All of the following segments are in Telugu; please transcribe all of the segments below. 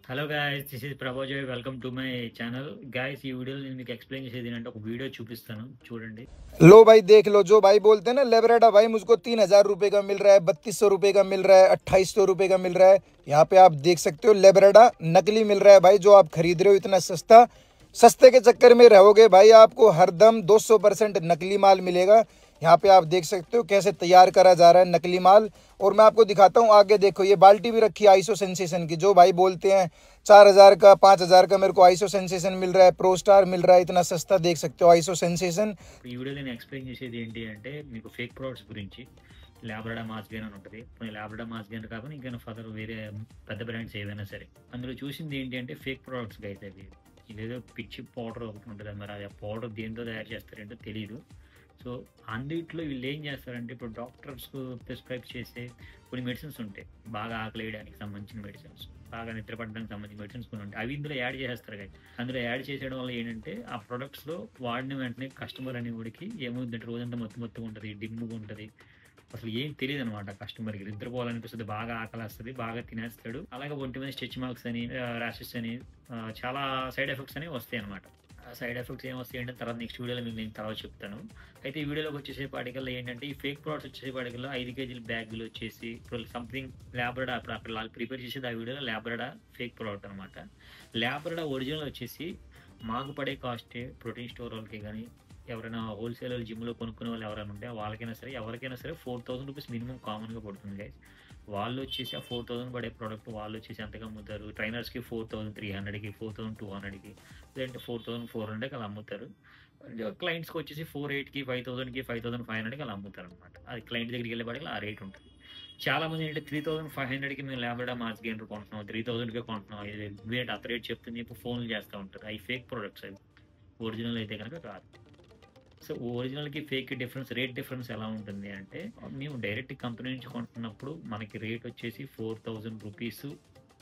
Hello guys, this is Prabhojay. Welcome to my channel. Guys, ఈ వీడియోలో నేను మీకు ఎక్స్ప్లెయిన్ చేసేది ఏంటంటే ఒక వీడియో చూపిస్తాను, చూడండి. लो भाई देख लो। जो भाई बोलते हैं ना लेबरेटा भाई मुझको 3,000 रुपए का मिल रहा है, 3,200 रुपए का मिल रहा है, 2,800 रुपए का मिल रहा है। यहाँ पे आप देख सकते हो लेबरेटा नकली मिल रहा है भाई। जो आप खरीद रहे हो इतना सस्ता, सस्ते के चक्कर में रहोगे भाई। आपको हरदम 200% नकली माल मिलेगा। यहाँ पे आप देख सकते हो कैसे तैयार करा जा रहा है नकली माल। और मैं आपको दिखाता हूँ आगे। देखो ये बाल्टी भी रखी है आइसो सेंसेशन की। जो भाई बोलते हैं 4,000 का 5,000 का मेरे को आइसो सेंसेशन मिल रहा है, प्रो स्टार मिल रहा है, इतना सस्ता देख सकते हो आइसो सेंसेशन। ఈ వీడియోలో నేను ఎక్స్ప్లెయిన్ చేసేది ఏంటి అంటే మీకు ఫేక్ ప్రొడక్ట్స్ గురించి. లాబ్రాడా మాస్గైన్ అని ఉంటుంది. లాబ్రాడా మాస్గైన్ కాకుండా ఇంకా ఫర్దర్ వేరే పెద్ద బ్రాండ్స్ ఏవైనా సరే అందులో చూసింది ఏంటి అంటే ఫేక్ ప్రొడక్ట్స్ అయితే అవి. ఇదేదో పిచ్చి పౌడర్ ఒకటి ఉంటుంది, మరి ఆ పౌడర్ దేంతో తయారు చేస్తారంటో తెలియదు. సో అందుట్లో వీళ్ళు ఏం చేస్తారంటే ఇప్పుడు డాక్టర్స్ ప్రిస్క్రైబ్ చేసే కొన్ని మెడిసిన్స్ ఉంటాయి, బాగా ఆకలి వేయడానికి సంబంధించిన మెడిసిన్స్, బాగా నిద్రపడడానికి సంబంధించిన మెడిసిన్స్ కొన్ని ఉంటాయి. అవి ఇందులో యాడ్ చేసేస్తారు కదా. అందులో యాడ్ చేసేయడం వల్ల ఏంటంటే ఆ ప్రొడక్ట్స్లో వాడిన వెంటనే కస్టమర్ అనేవాడికి ఏమవుతుందంటే రోజంతా మొత్తం ఉంటుంది, డిమ్ముగా ఉంటుంది, అసలు ఏం తెలియదు అనమాట. కస్టమర్కి నిద్రపోవాలనిపిస్తుంది, బాగా ఆకలి వస్తుంది, బాగా తినేస్తాడు. అలాగే ఒంటి మీద స్ట్రెచ్ మార్క్స్ అని, ర్యాషెస్ అని, చాలా సైడ్ ఎఫెక్ట్స్ అనేవి వస్తాయి అనమాట. ఆ సైడ్ ఎఫెక్ట్స్ ఏం వస్తాయి అంటే తర్వాత నెక్స్ట్ వీడియోలో మీకు నేను తర్వాత చెప్తాను. అయితే ఈ వీడియోలోకి వచ్చేసేపాటికల్లా ఏంటంటే ఈ ఫేక్ ప్రొడక్ట్స్ వచ్చేసేపాటికల్లా 5 కేజీల బ్యాగులు వచ్చేసి ఇప్పుడు సంథింగ్ లాబ్రాడా, అప్పుడు అక్కడ వాళ్ళు ప్రిపేర్ చేసేది ఆ వీడియోలో లాబ్రాడా ఫేక్ ప్రొడక్ట్ అనమాట. లాబ్రాడా ఒరిజినల్ వచ్చేసి మాకు పడే కాస్టే ప్రోటీన్ స్టోర్ వాళ్ళకి కానీ ఎవరైనా హోల్సేల్ జిమ్లో కొనుక్కునే వాళ్ళు ఎవరైనా ఉంటే వాళ్ళకైనా సరే ఎవరికైనా సరే 4,000 రూపీస్ మినిమం కామన్గా పడుతుంది గైస్. వాళ్ళు వచ్చేసి ఆ 4,000 పడే ప్రోడక్ట్ వాళ్ళు వచ్చేసి ఎంతగా అమ్ముతారు? ట్రైనర్స్కి 4,300కి, 4,200కి, లేదంటే 4,400కి అలా అమ్ముతారు. క్లయింట్స్కి వచ్చేసి 4,800కి, 5,000కి, 5,500కి అలా అమ్ముతారు అనమాట. అది క్లయింట్ దగ్గరికి వెళ్ళేపాటికి ఆ రేట్ ఉంటుంది. చాలా మంది ఏంటంటే 3,500కి మేము లాబ్రాడా మాస్ గెయినర్ కొంటున్నాం, 3,000కి కొంటున్నాం, ఇది అంత రేట్ చెప్తుంది చెప్పి ఫోన్లు చేస్తూ ఉంటారు. అవి ఫేక్ ప్రొడక్ట్స్, అవి ఒరిజినల్ అయితే కనుక కాదు. సో ఒరిజినల్కి ఫేక్ డిఫరెన్స్, రేట్ డిఫరెన్స్ ఎలా ఉంటుంది అంటే మేము డైరెక్ట్ కంపెనీ నుంచి కొంటున్నప్పుడు మనకి రేట్ వచ్చేసి 4,000 రూపీస్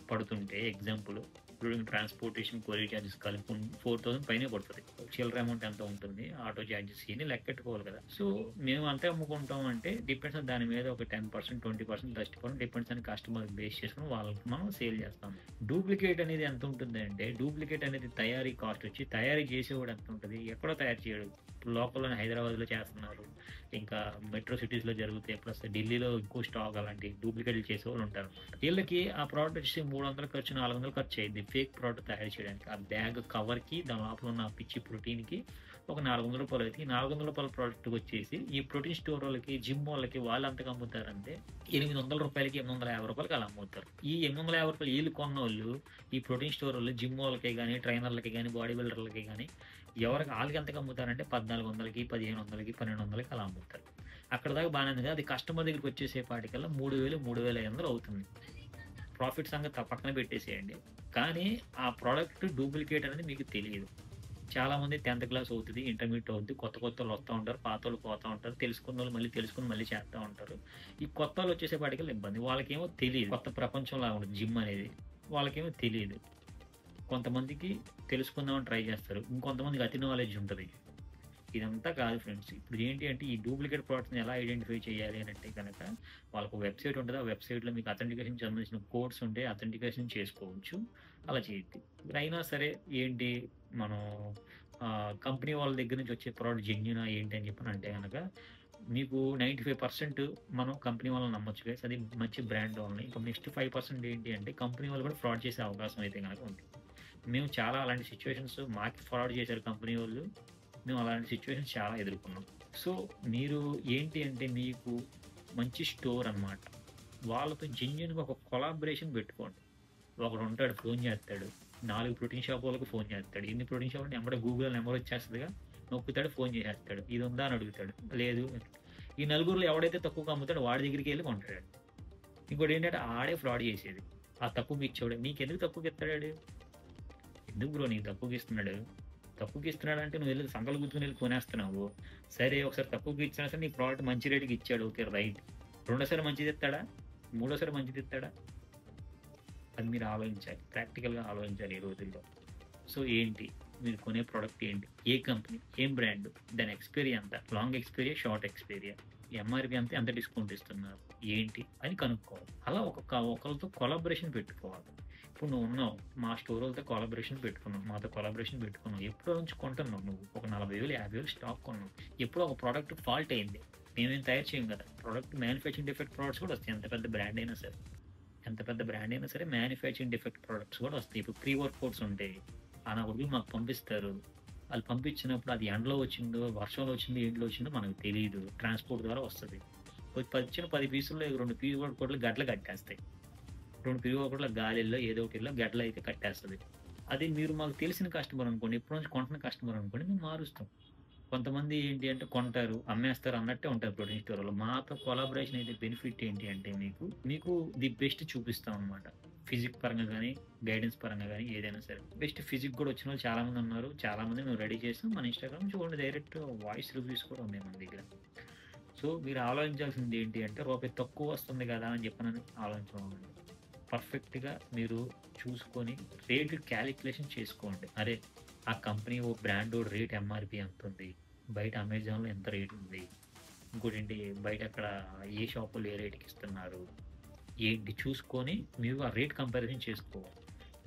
పడుతుంటే, example including transportation, courier charges కలిపి 4,000 పైనే పడుతుంది. చిల్లర అమౌంట్ ఎంత ఉంటుంది, ఆటో ఛార్జెస్ ఇవన్నీ లెక్కెట్టుకోవాలి కదా. సో మేము అంతే అమ్ముకుంటాం అంటే డిపెండ్స్ దాని మీద ఒక 10%, 20%, 30% డిపెండ్స్ అని కస్టమర్ బేస్ చేసుకుని వాళ్ళకి మనం సేల్ చేస్తాం. డూప్లికేట్ అనేది ఎంత ఉంటుంది అంటే డూప్లికేట్ అనేది తయారీ కాస్ట్ వచ్చి తయారీ చేసేవాడు ఎంత ఉంటుంది, ఎక్కడో తయారు చేయడు. లోకల్లోనే హైదరాబాద్లో చేస్తున్నారు, ఇంకా మెట్రో సిటీస్లో జరుగుతాయి, ప్లస్ ఢిల్లీలో ఇంకో స్టాక్ అలాంటి డూప్లికేట్లు చేసేవాళ్ళు ఉంటారు. వీళ్ళకి ఆ ప్రోడక్ట్ వచ్చి 300 ఖర్చు, 400 ఖర్చు అయింది ఫేక్ ప్రోడక్ట్ తయారు చేయడానికి. ఆ బ్యాగ్ కవర్కి, దాని లోపల ఉన్న పిచ్చి ప్రోటీన్కి ఒక 400 రూపాయలు అయితే, 400 రూపాయల ప్రోడక్ట్ వచ్చేసి ఈ ప్రోటీన్ స్టోర్ వాళ్ళకి, జిమ్ వాళ్ళకి వాళ్ళు ఎంతకు అమ్ముతారంటే 800 రూపాయలకి, 850 రూపాయలకి అలా అమ్ముతారు. ఈ 850 రూపాయలు వీళ్ళు కొన్న వాళ్ళు, ఈ ప్రోటీన్ స్టోర్ వాళ్ళు జిమ్ వాళ్ళకి కానీ, ట్రైనర్లకి కానీ, బాడీ బిల్డర్లకి కానీ ఎవరికి వాళ్ళకి ఎంతకు అమ్ముతారంటే 1,400కి, 1,500కి, 1,200కి అలా అమ్ముతారు. అక్కడ దాకా బాగానే ఉంది. అది కస్టమర్ దగ్గరికి వచ్చేసేపాటికల్లా 3,000, 3,500 అవుతుంది. ప్రాఫిట్ సంగతి పక్కన పెట్టేసేయండి. కానీ ఆ ప్రోడక్ట్ డూప్లికేట్ అనేది మీకు తెలియదు. చాలామంది 10th క్లాస్ అవుతుంది, ఇంటర్మీడియట్ అవుతుంది, కొత్త వాళ్ళు వస్తూ ఉంటారు, పాత వాళ్ళు పోతూ ఉంటారు, తెలుసుకున్న వాళ్ళు మళ్ళీ తెలుసుకుని మళ్ళీ చేస్తూ ఉంటారు. ఈ కొత్త వాళ్ళు వచ్చేసేపాటికల్లా ఇబ్బంది. వాళ్ళకేమో తెలియదు, కొత్త ప్రపంచంలా ఉంటుంది జిమ్ అనేది, వాళ్ళకేమో తెలియదు. కొంతమందికి తెలుసుకుందామని ట్రై చేస్తారు, ఇంకొంతమందికి అతి నాలెడ్జ్ ఉంటుంది. ఇదంతా కాదు ఫ్రెండ్స్. ఇప్పుడు ఏంటి అంటే ఈ డూప్లికేట్ ప్రోడక్ట్స్ని ఎలా ఐడెంటిఫై చేయాలి అని అంటే కనుక వాళ్ళకు వెబ్సైట్ ఉంటుంది. ఆ వెబ్సైట్లో మీకు అథెంటికేషన్ సంబంధించిన కోడ్స్ ఉంటే అథెంటికేషన్ చేసుకోవచ్చు, అలా చేయొద్దు. అయినా సరే ఏంటి మనం కంపెనీ వాళ్ళ దగ్గర నుంచి వచ్చే ప్రోడక్ట్ జెన్యూనా ఏంటి అని చెప్పని అంటే కనుక మీకు 95% మనం కంపెనీ వాళ్ళని నమ్మొచ్చు గైస్, అది మంచి బ్రాండ్ వాళ్ళని. ఇంకా నెక్స్ట్ 5% ఏంటి అంటే కంపెనీ వాళ్ళు కూడా ఫ్రాడ్ చేసే అవకాశం అయితే కనుక ఉంది. మేము చాలా అలాంటి సిచ్యువేషన్స్ మాకు ఫ్రాడ్ చేశారు కంపెనీ వాళ్ళు, మేము అలాంటి సిచ్యువేషన్స్ చాలా ఎదుర్కొన్నాం. సో మీరు ఏంటి అంటే మీకు మంచి స్టోర్ అనమాట, వాళ్ళతో జెన్యున్గా ఒక కొలాబరేషన్ పెట్టుకోండి. ఒకడు ఉంటాడు, ఫోన్ చేస్తాడు, 4 ప్రోటీన్ షాప్ వాళ్ళకి ఫోన్ చేస్తాడు. ఎన్ని protein shop number Google number వచ్చేస్తుందిగా, నొక్కుతాడు, ఫోన్ చేసేస్తాడు, ఇది ఉందా అని అడుగుతాడు, లేదు. ఈ నలుగురిలో ఎవడైతే తక్కువగా అమ్ముతాడో వాడి దగ్గరికి వెళ్ళి కొంటాడు. ఇంకోటి ఏంటంటే ఆడే ఫ్రాడ్ చేసేది, ఆ తక్కువకి ఇచ్చేవాడు. నీకు ఎందుకు తక్కువకి ఇస్తాడు? ఎందుకు బ్రో నీకు తక్కువకి ఇస్తున్నాడు? తక్కువకి ఇస్తున్నాడు అంటే నువ్వు వెళ్ళి సంకలు గుర్తుకుని వెళ్ళి కొనేస్తున్నావు. సరే ఒకసారి తక్కువకి ఇచ్చినా సరే నీ ప్రోడక్ట్ మంచి రేటుకి ఇచ్చాడు, ఓకే రైట్. రెండోసారి మంచిది ఇస్తాడా? మూడోసారి మంచిది ఇస్తాడా? అది మీరు ఆలోచించాలి, ప్రాక్టికల్గా ఆలోచించాలి ఈ రోజుల్లో. సో ఏంటి మీరు కొనే ప్రోడక్ట్ ఏంటి, ఏ కంపెనీ, ఏం బ్రాండ్, దాని ఎక్స్పైరీ ఎంత, long expiry, short expiry, MRP అంతే, ఎంత డిస్కౌంట్ ఇస్తున్నారు, ఏంటి అని కనుక్కోవాలి. అలా ఒకరితో కొలాబరేషన్ పెట్టుకోవాలి. ఇప్పుడు నువ్వు ఉన్నావు. మా స్టోర్ వాళ్ళతో కొలాబరేషన్ పెట్టుకున్నావు. మాతో కొలాబరేషన్ పెట్టుకున్నావు. ఎప్పుడో నుంచి కొంటున్నావు నువ్వు. ఒక 40,000, 50,000 స్టాక్ కొన్నావు. ఎప్పుడో ఒక ప్రోడక్ట్ ఫాల్ట్ అయింది. మేమేం తయారు చేయం కదా! ప్రోడక్ట్ మ్యానుఫ్యాక్చరింగ్ డిఫెక్ట్ ప్రొడక్ట్స్ కూడా వస్తాయి. ఎంత పెద్ద బ్రాండ్ అయినా సరే. ఎంత పెద్ద బ్రాండ్ అయినా సరే మ్యానుఫ్యాక్చరింగ్ డిఫెక్ట్ ప్రొడక్ట్స్ కూడా వస్తాయి. ఇప్పుడు ప్రీ వర్కౌట్స్ ఉంటాయి. ఆ నా కొడుకులు మాకు పంపిస్తారు. వాళ్ళు పంపించినప్పుడు అది ఎండలో వచ్చిందో, వర్షంలో వచ్చిందో, ఏంట్లో వచ్చిందో మనకు తెలీదు. ట్రాన్స్‌పోర్ట్ ద్వారా వస్తది. వచ్చిన 10 పీసుల్లో 2 ప్రీ వర్కౌట్‌లు గడ్డలు కట్టేస్తాయి. 2 ప్రీ వర్కౌట్‌ల గాలిల్లో ఏదో ఒకటిలో గడ్డలైతే కట్టేస్తది. అది మీరు మాకు తెలిసిన కస్టమర్ అనుకోండి, ఎప్పటి నుంచి కొంటున్న కస్టమర్ అనుకోండి, మేము మారుస్తాం. కొంతమంది ఏంటి అంటే కొంటారు, అమ్మేస్తారు అన్నట్టే ఉంటారు ప్రోటీన్ స్టోర్‌లో. మాతో కొలాబరేషన్ అయితే బెనిఫిట్ ఏంటి అంటే మీకు ది బెస్ట్ చూపిస్తాం అనమాట. ఫిజిక్ పరంగా గానీ, గైడెన్స్ పరంగా గానీ ఏదైనా సరే. బెస్ట్ ఫిజిక్ కూడా వచ్చినోళ్ళు చాలామంది ఉన్నారు. చాలామంది మేము రెడీ చేసాం. మన ఇన్‌స్టాగ్రామ్ చూడండి, డైరెక్ట్ వాయిస్ రివ్యూస్ కూడా ఉన్నాయి మన దగ్గర. సో, మీరు ఆలోచించాల్సింది ఏంటి అంటే రూపాయి తక్కువ వస్తుంది కదా అని చెప్పనని ఆలోచించకండి. పర్ఫెక్ట్‌గా మీరు చూసుకొని రేట్ క్యాలిక్యులేషన్ చేసుకోండి. అరే! ఆ కంపెనీ ఓ బ్రాండ్ రేట్ ఎంఆర్‌పీ ఎంతుంది? బయట అమెజాన్‌లో ఎంత రేట్ ఉంది? ఇంకోటేంటి బయట అక్కడ ఏ షాపుల్లో ఏ రేట్‌కి ఇస్తున్నారు? ఏంటి చూసుకొని మీరు ఆ రేట్ కంపారిజన్ చేసుకోవాలి.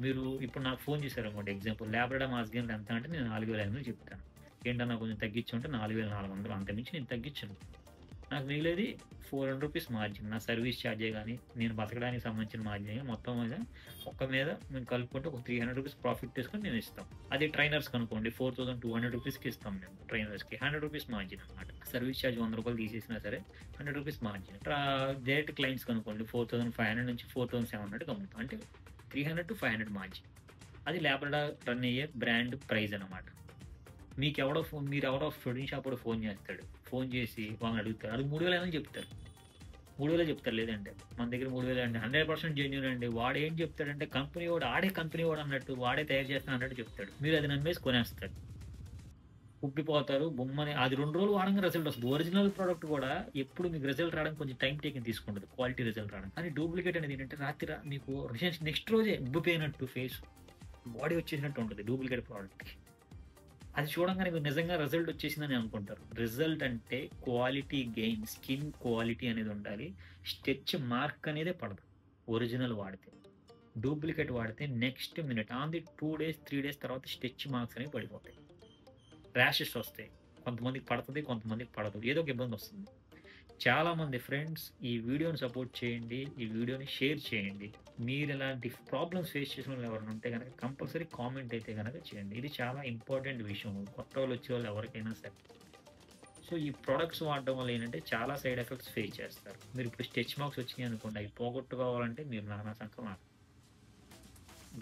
మీరు ఇప్పుడు నాకు ఫోన్ చేశారనుకోండి, ఎగ్జాంపుల్ లాబ్రాడా మాస్గిన్ ఎంత అంటే నేను 4,500 చెప్తాను. ఏంటన్నా కొంచెం తగ్గించమంటే 4,400, అంతకుమించి నేను తగ్గించను. నాకు మిగిలేది రూ. 400 మార్జిన్. నా సర్వీస్ ఛార్జే గానీ, నేను బతకడానికి సంబంధించిన మార్జిన్ గానీ మొత్తం మీద మొక్క మీద మేము కలుపుకుంటే ఒక రూ. 300 ప్రాఫిట్ తీసుకొని మేము ఇస్తాం. అదే ట్రైనర్స్‌కి అనుకోండి, ₹4,200కి ఇస్తాం మేము ట్రైనర్స్‌కి. రూ. 100 మార్జిన్ అనమాట. సర్వీస్ ఛార్జ్ రూ. 100 తీసేసినా సరే రూ. 100 మార్జిన్. డైరెక్ట్ క్లయింట్స్‌కి అనుకోండి 4,500 నుంచి 4,700కి అమ్ముతాం. అంటే 300-500 మార్జిన్. అది లాబ్రాడా రన్ అయ్యే బ్రాండ్ ప్రైస్ అనమాట. మీరెవరో ప్రోటీన్ షాపోడు ఫోన్ చేస్తాడు. ఫోన్ చేసి వాళ్ళని అడుగుతారు. ఆడు 3,000 చెప్తారు. 3,000 చెప్తారు లేదంటే. మన దగ్గర 3,000 అంటే 100% జెన్యూన్ అండి. వాడేం చెప్తాడంటే కంపెనీ వాడు ఆడే కంపెనీ వాడు అన్నట్టు, వాడే తయారు చేస్తాను అన్నట్టు చెప్తాడు. మీరు అది నమ్మేసి కొనేస్తారు. ఉబ్బిపోతారు. బొమ్మని అది 2 రోజులు వాడంగానే రిజల్ట్ వస్తది. ఒరిజినల్ ప్రొడక్ట్ కూడా ఎప్పుడు మీకు రిజల్ట్ రావడానికి కొంచెం టైమ్ టేకింగ్ తీసుకుంటది. క్వాలిటీ రిజల్ట్ రావడానికి. కానీ డూప్లికేట్ అనేది ఏంటంటే మీకు నెక్స్ట్ రోజే ఉబ్బిపోయినట్టు ఫేస్, బాడీ వచ్చేసినట్టు ఉంటది డూప్లికేట్ ప్రొడక్ట్‌కి. అది చూడంగానే మీకు నిజంగా రిజల్ట్ వచ్చేసిందని అనుకుంటారు. రిజల్ట్ అంటే క్వాలిటీ గెయిన్, స్కిన్ క్వాలిటీ అనేది ఉండాలి. స్టెచ్ మార్క్ అనేదే పడదు ఒరిజినల్ వాడితే. డూప్లికేట్ వాడితే next minute on the 2 days, 3 days తర్వాత స్టెచ్ మార్క్స్ అనేవి పడిపోతాయి. ర్యాషెస్ వస్తాయి. కొంతమందికి పడతది, కొంతమందికి పడదు. ఏదో ఒక ఇబ్బంది వస్తుంది. చాలామంది ఫ్రెండ్స్ ఈ వీడియోని సపోర్ట్ చేయండి. ఈ వీడియోని షేర్ చేయండి. మీరు ఇలాంటి ప్రాబ్లమ్స్ ఫేస్ చేసిన వాళ్ళు ఎవరైనా ఉంటే గనక కంపల్సరీ కామెంట్ అయితే గనక చేయండి. ఇది చాలా ఇంపార్టెంట్ విషయం. కొత్తోళ్ళు వచ్చేవాళ్ళు ఎవరికైనా సరే. సో, ఈ ప్రొడక్ట్స్ వాడడం వల్ల ఏంటంటే చాలా సైడ్ ఎఫెక్ట్స్ ఫేస్ చేస్తారు. మీరు ఇప్పుడు స్టెచ్ మార్క్స్ వచ్చినాయి అనుకోండి, అవి పోగొట్టుకోవాలంటే మీరు నానా సంకలం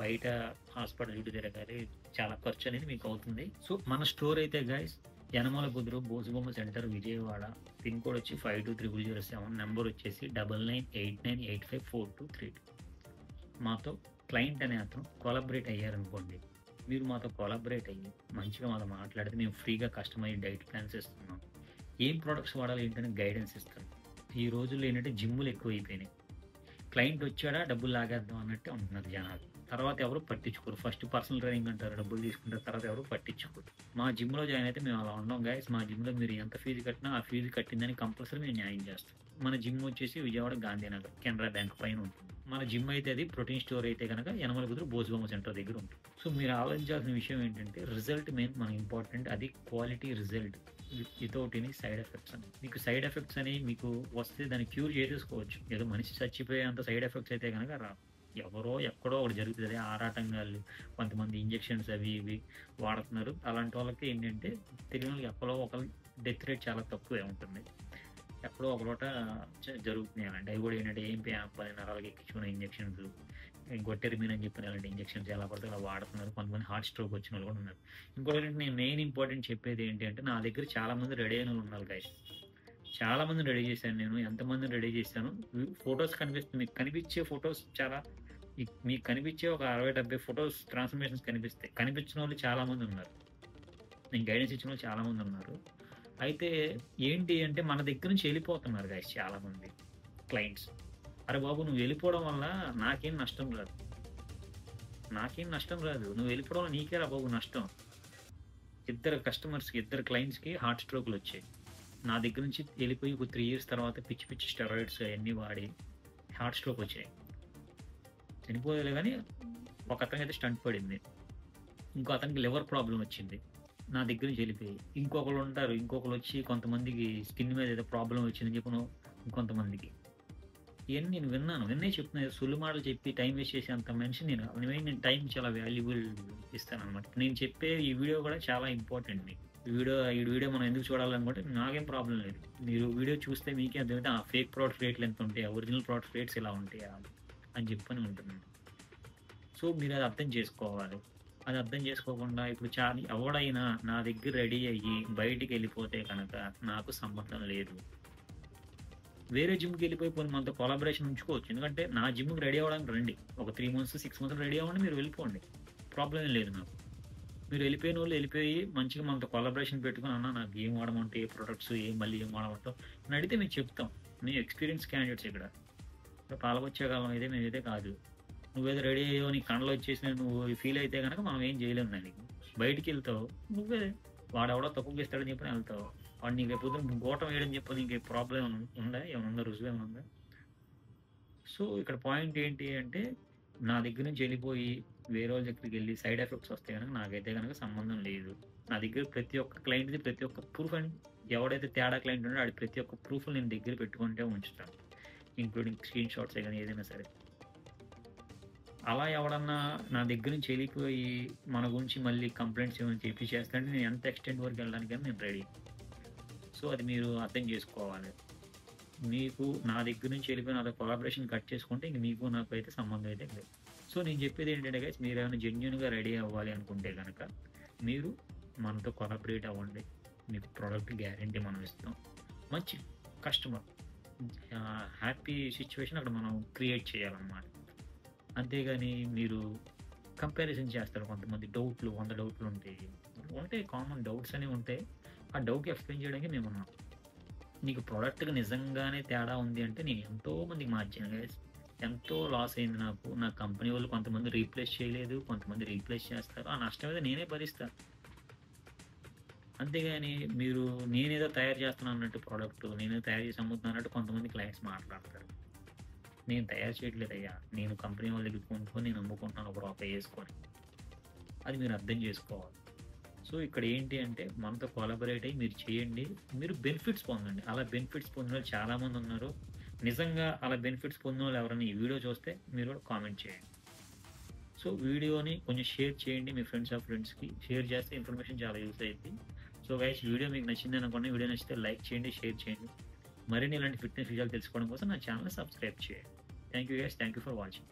బయట హాస్పిటల్ చుట్టూ తిరగాలి. చాలా ఖర్చు అనేది మీకు అవుతుంది. సో, మన స్టోర్ అయితే గైస్ యనమల కుదురు బోసుబొమ్మ సెంటర్ విజయవాడ. పిన్ కోడ్ వచ్చి 520007. నెంబర్ వచ్చేసి 9989854232. మాతో క్లయింట్ అనే అతను కొలాబరేట్ అయ్యారనుకోండి, మీరు మాతో కొలాబరేట్ అయ్యి మంచిగా మాతో మాట్లాడితే మేము ఫ్రీగా కస్టమైజ్ డైట్ ప్లాన్స్ ఇస్తున్నాం. ఏం ప్రొడక్ట్స్ వాడాలి ఏంటని గైడెన్స్ ఇస్తాం. ఈ రోజుల్లో ఏంటంటే జిమ్ములు ఎక్కువైపోయినాయి. క్లయింట్ వచ్చాడా డబ్బులు లాగేద్దాం అన్నట్టే ఉంటున్నారు జనాలు. తర్వాత ఎవరు పట్టించుకోరు. ఫస్ట్ పర్సనల్ ట్రైనింగ్ అంటారు, డబ్బులు తీసుకుంటారు. తర్వాత ఎవరు పట్టించుకోరు. మా జిమ్‌లో జాయిన్ అయితే మేము అలా ఉండం గైస్. మా జిమ్‌లో మీరు ఎంత ఫీజు కట్టినా ఆ ఫీజు కట్టిందని కంపల్సరీ మేము న్యాయం చేస్తాం. మన జిమ్ వచ్చేసి విజయవాడ గాంధీనగర్ కెనరా బ్యాంక్ పైన ఉంటుంది. మన జిమ్ అయితే అది ప్రోటీన్ స్టోర్ అయితే గనక యనమల కుదురు బోసుబొమ్మ సెంటర్ దగ్గర ఉంటుంది. సో, మీరు ఆలోచించాల్సిన విషయం ఏంటంటే రిజల్ట్ మెయిన్ మనకి ఇంపార్టెంట్. అది quality result without any side effects అని. మీకు సైడ్ ఎఫెక్ట్స్ అని మీకు వస్తే దాన్ని క్యూర్ చేసేసుకోవచ్చు. ఏదో మనిషి చచ్చిపోయేంత సైడ్ ఎఫెక్ట్స్ అయితే గనక రావు. ఎవరో ఎక్కడో ఒకటి జరుగుతుంది. ఆరాటంగాళ్ళు కొంతమంది ఇంజెక్షన్స్ అవి ఇవి వాడుతున్నారు. అలాంటి వాళ్ళకి ఏంటంటే తెలియని వాళ్ళకి ఎక్కడో ఒకరు డెత్ రేట్ చాలా తక్కువే ఉంటుంది. ఎక్కడో ఒక చోట జరుగుతున్నాయి అలాంటి. అవి కూడా ఏంటంటే ఏం 10 నరాలకి ఎక్కించుకునే ఇంజెక్షన్స్, గొట్టెరిమిన్ అని చెప్పిన అలాంటి ఇంజెక్షన్స్ ఎలా పడితే అలా వాడుతున్నారు. కొంతమంది హార్ట్ స్ట్రోక్ వచ్చిన వాళ్ళు కూడా ఉన్నారు. ఇంకోటి నేను మెయిన్ ఇంపార్టెంట్ చెప్పేది ఏంటి అంటే నా దగ్గర చాలామంది రెడీ అయిన వాళ్ళు ఉన్నారు గైస్. చాలా మందిని రెడీ చేశాను నేను. ఎంతమందిని రెడీ చేశాను ఫొటోస్ కనిపిస్తుంది. మీకు కనిపించే ఫొటోస్ చాలా మీకు కనిపించే ఒక 60-70 ఫొటోస్ ట్రాన్స్ఫర్మేషన్స్ కనిపిస్తాయి. కనిపించిన వాళ్ళు చాలామంది ఉన్నారు. నేను గైడెన్స్ ఇచ్చిన వాళ్ళు చాలామంది ఉన్నారు. అయితే ఏంటి అంటే మన దగ్గర నుంచి వెళ్ళిపోతున్నారు గైస్ చాలామంది క్లయింట్స్. అరే బాబు నువ్వు వెళ్ళిపోవడం వల్ల నాకేం నష్టం రాదు. నువ్వు వెళ్ళిపోవడం వల్ల నీకే రా బాబు నష్టం. ఇద్దరు క్లయింట్స్‌కి హార్ట్ స్ట్రోక్‌లు వచ్చాయి. నా దగ్గర నుంచి వెళ్ళిపోయి ఒక 3 ఇయర్స్ తర్వాత పిచ్చి స్టెరాయిడ్స్ అవన్నీ వాడి హార్ట్ స్ట్రోక్ వచ్చాయి. చనిపోలేదు కానీ ఒక అతనికి అయితే స్టంట్ పడింది, ఇంకో అతనికి లివర్ ప్రాబ్లం వచ్చింది, నా దగ్గర నుంచి వెళ్ళిపోయి. ఇంకొకరు ఉంటారు, ఇంకొకరు వచ్చి కొంతమందికి స్కిన్ మీద ఏదో ప్రాబ్లం వచ్చిందని చెప్పను, ఇంకొంతమందికి. ఇవన్నీ నేను విన్నే చెప్తున్నాను. సొల్లు మాటలు చెప్పి టైం వేస్ట్ చేసే అంత మనిషి నేను టైం చాలా వాల్యుబుల్ ఇస్తాను అనమాట. నేను చెప్పే ఈ వీడియో కూడా చాలా ఇంపార్టెంట్. మీకు ఈ వీడియో మనం ఎందుకు చూడాలనుకుంటే నాకేం ప్రాబ్లం లేదు. మీరు వీడియో చూస్తే మీకే అర్థమైతే ఆ ఫేక్ ప్రోడక్ట్ రేట్లు ఎంత ఉంటాయా, ఒరిజినల్ ప్రోడక్ట్ రేట్స్ ఎలా ఉంటాయా అని చెప్పని ఉంటుంది. సో మీరు అది అర్థం చేసుకోవాలి. అది అర్థం చేసుకోకుండా ఇప్పుడు ఎవడైనా నా దగ్గర రెడీ అయ్యి బయటికి వెళ్ళిపోతే కనుక నాకు సంబంధం లేదు. వేరే జిమ్కి వెళ్ళిపోయి పోయి మనతో కొలాబరేషన్ ఉంచుకోవచ్చు. ఎందుకంటే నా జిమ్కి రెడీ అవ్వడానికి రండి, ఒక 3 months 6 months రెడీ అవ్వండి, మీరు వెళ్ళిపోండి, ప్రాబ్లం ఏం లేదు నాకు. మీరు వెళ్ళిపోయిన వాళ్ళు వెళ్ళిపోయి మంచిగా మనతో కొలాబరేషన్ పెట్టుకుని అన్న నాకు ఏం వాడమంటే ఏ ప్రొడక్ట్స్ మళ్ళీ ఏం వాడమంటావు అని అడిగితే మేము చెప్తాం. మేము ఎక్స్పీరియన్స్ క్యాండిడేట్స్ ఇక్కడ పాలకొచ్చేకాలం అయితే మేమైతే కాదు. నువ్వేదో రెడీ అయ్యో నీ కండలో వచ్చేసిన నువ్వు ఫీల్ అయితే కనుక మనం ఏం చేయలేము దానికి. బయటికి వెళ్తావు, నువ్వే వాడెవడో తక్కువ ఇస్తాడని చెప్పని వెళ్తావు, వాడు నీకు ఎప్పుడు గోటం వేయడం చెప్పి నీకు ప్రాబ్లం ఉందా, ఏమన్నా రుజువు ఏమైనా ఉందా? సో ఇక్కడ పాయింట్ ఏంటి అంటే నా దగ్గర నుంచి వెళ్ళిపోయి వేరే వాళ్ళ దగ్గరికి వెళ్ళి సైడ్ ఎఫెక్ట్స్ వస్తే కనుక నాకైతే కనుక సంబంధం లేదు. నా దగ్గర ప్రతి ఒక్క క్లయింట్ది ప్రతి ఒక్క ప్రూఫ్ అని, ఎవడైతే తేడా క్లయింట్ ఉన్నాడో ఆడి ప్రతి ఒక్క ప్రూఫ్ నేను దగ్గర పెట్టుకుంటే ఉంచుతాను, ఇంక్లూడింగ్ స్క్రీన్ షాట్సే కానీ ఏదైనా సరే. అలా ఎవడన్నా నా దగ్గర నుంచి వెళ్ళిపోయి మన గురించి మళ్ళీ కంప్లైంట్స్ ఏమైనా చెప్పి చేస్తాంటే నేను ఎంత ఎక్స్టెంట్ వరకు వెళ్ళడానికి నేను రెడీ. సో అది మీరు అర్థం చేసుకోవాలి. మీకు నా దగ్గర నుంచి వెళ్ళిపోయి నాతో కొలాబరేషన్ కట్ చేసుకుంటే ఇంక మీకు నాకు అయితే సంబంధం అయితే లేదు. సో నేను చెప్పేది ఏంటంటే గైస్, మీరు ఏమైనా జెన్యున్గా రెడీ అవ్వాలి అనుకుంటే కనుక మీరు మనతో కొలాబరేట్ అవ్వండి. మీకు ప్రోడక్ట్ గ్యారంటీ మనం ఇస్తాం, మంచి కస్టమర్ హ్యాపీ సిచ్యువేషన్ అక్కడ మనం క్రియేట్ చేయాలన్నమాట. అంతేగాని మీరు కంపారిజన్ చేస్తారు. కొంతమంది 100 డౌట్లు ఉంటాయి, కామన్ డౌట్స్ అనేవి ఉంటాయి. ఆ డౌట్కి ఎక్స్ప్లెయిన్ చేయడానికి మేము ఉన్నాం. నీకు ప్రోడక్ట్కి నిజంగానే తేడా ఉంది అంటే నేను ఎంతో మందికి మార్చాను గైస్, ఎంతో లాస్ అయింది నాకు. నా కంపెనీ వాళ్ళు కొంతమంది రీప్లేస్ చేయలేదు, కొంతమంది రీప్లేస్ చేస్తారు. ఆ నష్టం అయితే నేనే భరిస్తాను. అంతేగాని మీరు నేనేదో తయారు చేస్తున్నాను అన్నట్టు, ప్రోడక్ట్ నేనే తయారు చేసి అమ్ముతున్నాను అన్నట్టు కొంతమంది క్లయింట్స్ మాట్లాడతారు. నేను తయారు చేయట్లేదయ్యా, నేను కంపెనీ వాళ్ళ దగ్గర కొనుక్కొని నేను అమ్ముకుంటున్నాను ఒక రూపాయి వేసుకొని. అది మీరు అర్థం చేసుకోవాలి. సో ఇక్కడ ఏంటి అంటే మనతో కొలాబరేట్ అయ్యి మీరు చేయండి, మీరు బెనిఫిట్స్ పొందండి. అలా బెనిఫిట్స్ పొందిన వాళ్ళు చాలామంది ఉన్నారు. నిజంగా అలా బెనిఫిట్స్ పొందిన వాళ్ళు ఎవరైనా ఈ వీడియో చూస్తే మీరు కూడా కామెంట్ చేయండి. సో వీడియోని కొంచెం షేర్ చేయండి, మీ ఫ్రెండ్స్కి షేర్ చేస్తే ఇన్ఫర్మేషన్ చాలా యూస్ అయ్యింది. సో గైస్ వీడియో మీకు నచ్చింది అనుకోండి, వీడియో నచ్చితే లైక్ చేయండి, షేర్ చేయండి. మరిన్ని ఇలాంటి ఫిట్నెస్ విషయాలు తెలుసుకోవడం కోసం నా ఛానల్ సబ్స్క్రైబ్ చేయండి. Thank you guys, thank you for watching.